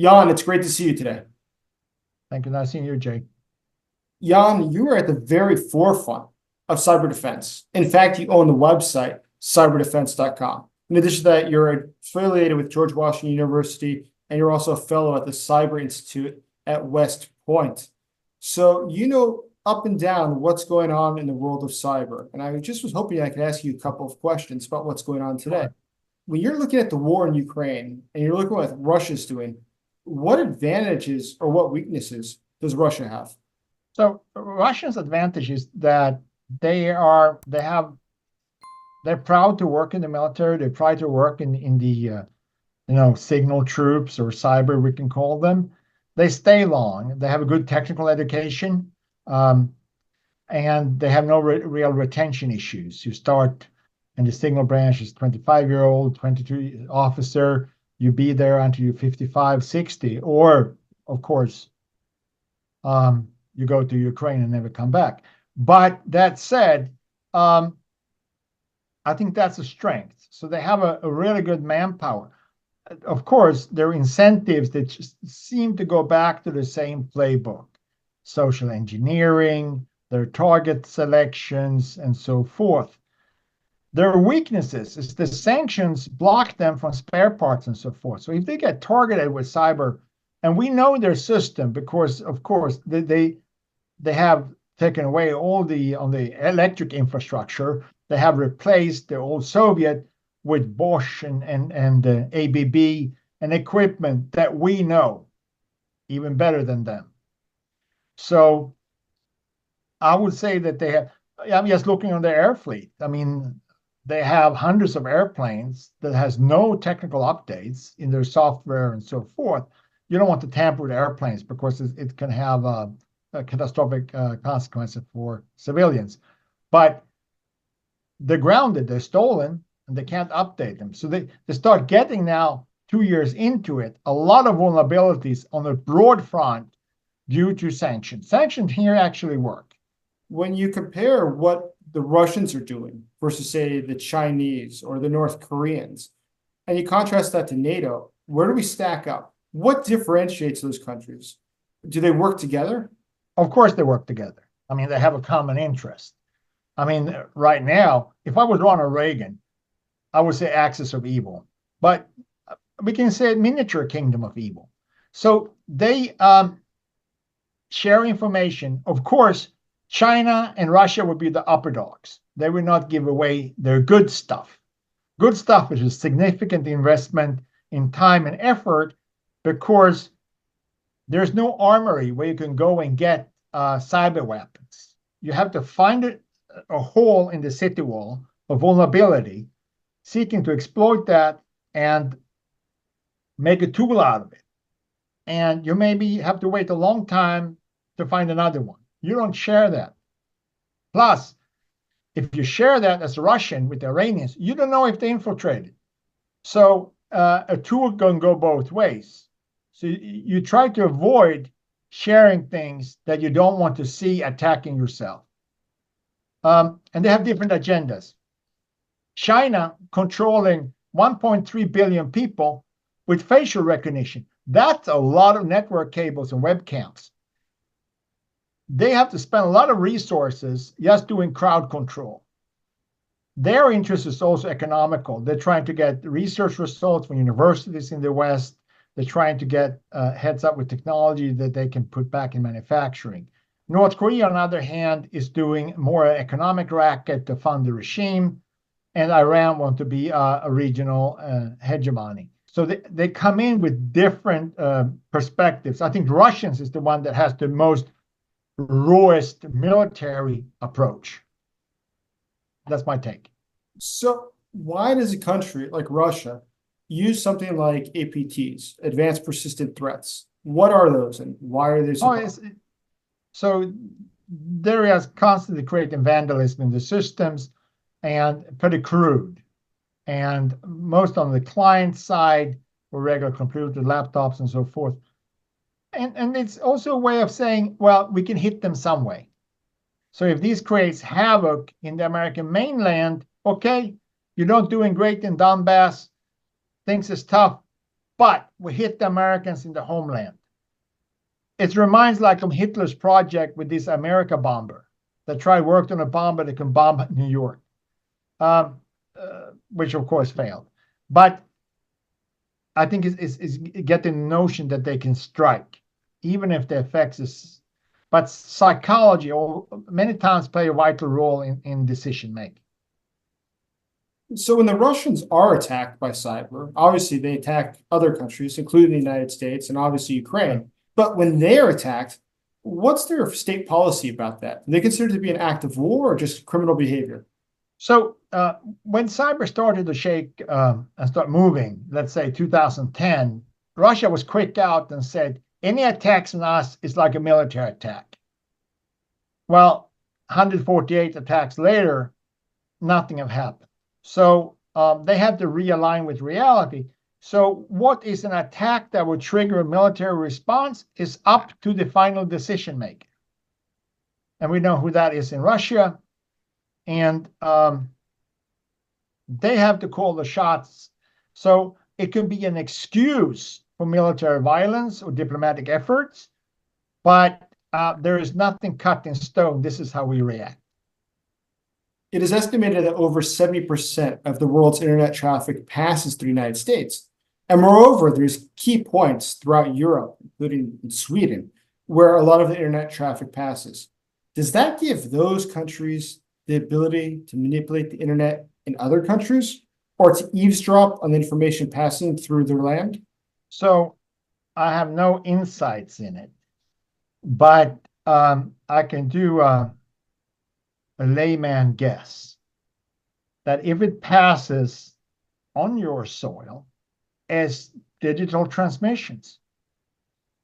Jan, it's great to see you today. Thank you. Nice seeing you, Jake. Jan, you are at the very forefront of cyber defense. In fact, you own the website cyberdefense.com. In addition to that, you're affiliated with George Washington University, and you're also a fellow at the Cyber Institute at West Point. So you know up and down what's going on in the world of cyber. And I just was hoping I could ask you a couple of questions about what's going on today. Sure. When you're looking at the war in Ukraine and you're looking at what Russia's doing, what advantages or what weaknesses does Russia have? So Russia's advantage is that they're proud to work in the military. They're proud to work in the signal troops or cyber, we can call them. They stay long. They have a good technical education, and they have no real retention issues. You start in the signal branch as 25-year-old, 22 officer. You be there until you're 55, 60, or of course, you go to Ukraine and never come back. But that said, I think that's a strength. So they have a really good manpower. Of course, there are incentives that just seem to go back to the same playbook: social engineering, their target selections, and so forth. Their weaknesses is the sanctions block them from spare parts and so forth. So if they get targeted with cyber, and we know their system because, of course, they have taken away all on the electric infrastructure. They have replaced the old Soviet with Bosch and ABB and equipment that we know even better than them. So I would say that they have. I'm just looking on their air fleet. I mean, they have hundreds of airplanes that has no technical updates in their software and so forth. You don't want to tamper with airplanes because it can have a catastrophic consequences for civilians. But they're grounded, they're stolen, and they can't update them. So they start getting now, 2 years into it, a lot of vulnerabilities on a broad front due to sanctions. Sanctions here actually work. When you compare what the Russians are doing versus, say, the Chinese or the North Koreans, and you contrast that to NATO, where do we stack up? What differentiates those countries? Do they work together? Of course, they work together. I mean, they have a common interest. I mean, right now, if I was Ronald Reagan, I would say axis of evil, but we can say miniature kingdom of evil. So they share information. Of course, China and Russia would be the upper dogs. They would not give away their good stuff. Good stuff is a significant investment in time and effort because there's no armory where you can go and get cyber weapons. You have to find a hole in the city wall, a vulnerability, seeking to exploit that and make a tool out of it. And you maybe have to wait a long time to find another one. You don't share that. Plus, if you share that as a Russian with the Iranians, you don't know if they infiltrated. So a tool can go both ways. So you try to avoid sharing things that you don't want to see attacking yourself. And they have different agendas. China controlling 1.3 billion people with facial recognition. That's a lot of network cables and webcams. They have to spend a lot of resources just doing crowd control. Their interest is also economical. They're trying to get research results from universities in the West. They're trying to get heads up with technology that they can put back in manufacturing. North Korea, on the other hand, is doing more economic racket to fund the regime, and Iran want to be a regional hegemony. So they come in with different perspectives. I think Russians is the one that has the most rawest military approach. That's my take. So why does a country like Russia use something like APTs, advanced persistent threats? What are those and why are they so? So there is constantly creating vandalism in the systems and pretty crude. And most on the client side or regular computer, laptops, and so forth. And it's also a way of saying, well, we can hit them some way. So if this creates havoc in the American mainland, okay, you're not doing great in Donbass, things is tough, but we hit the Americans in the homeland. It reminds like of Hitler's project with this America bomber that worked on a bomber that can bomb New York, which of course failed. But I think is getting the notion that they can strike, even if the effects is. But psychology many times play a vital role in decision making. So when the Russians are attacked by cyber, obviously they attack other countries, including the United States and obviously Ukraine. But when they are attacked, what's their state policy about that? Do they consider it to be an act of war or just criminal behavior? So when cyber started to shake and start moving, let's say 2010, Russia was quick out and said, any attacks on us is like a military attack. Well, 148 attacks later, nothing have happened. So they have to realign with reality. So what is an attack that would trigger a military response is up to the final decision maker. And we know who that is in Russia. And they have to call the shots. So it could be an excuse for military violence or diplomatic efforts, but there is nothing cut in stone. This is how we react. It is estimated that over 70% of the world's internet traffic passes through the United States. And moreover, there's key points throughout Europe, including in Sweden, where a lot of the internet traffic passes. Does that give those countries the ability to manipulate the internet in other countries or to eavesdrop on the information passing through their land? So I have no insights in it, but I can do a layman guess that if it passes on your soil as digital transmissions,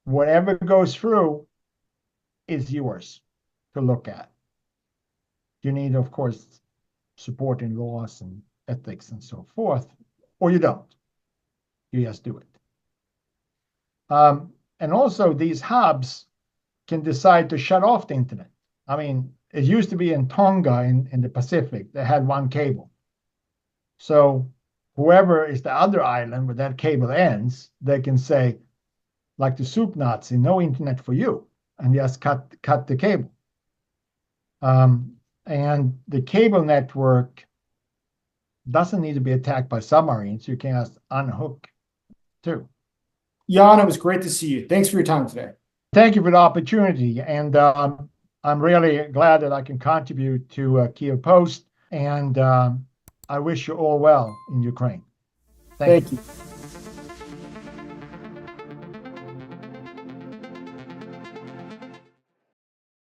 whatever goes through is yours to look at. You need, of course, support in laws and ethics and so forth, or you don't. You just do it. And also these hubs can decide to shut off the internet. I mean, it used to be in Tonga in the Pacific, they had one cable. So whoever is the other island where that cable ends, they can say, like the soup Nazi, no internet for you, and just cut the cable. And the cable network doesn't need to be attacked by submarines. You can just unhook too. Jan, it was great to see you. Thanks for your time today. Thank you for the opportunity. And I'm really glad that I can contribute to Kyiv Post. And I wish you all well in Ukraine. Thank you.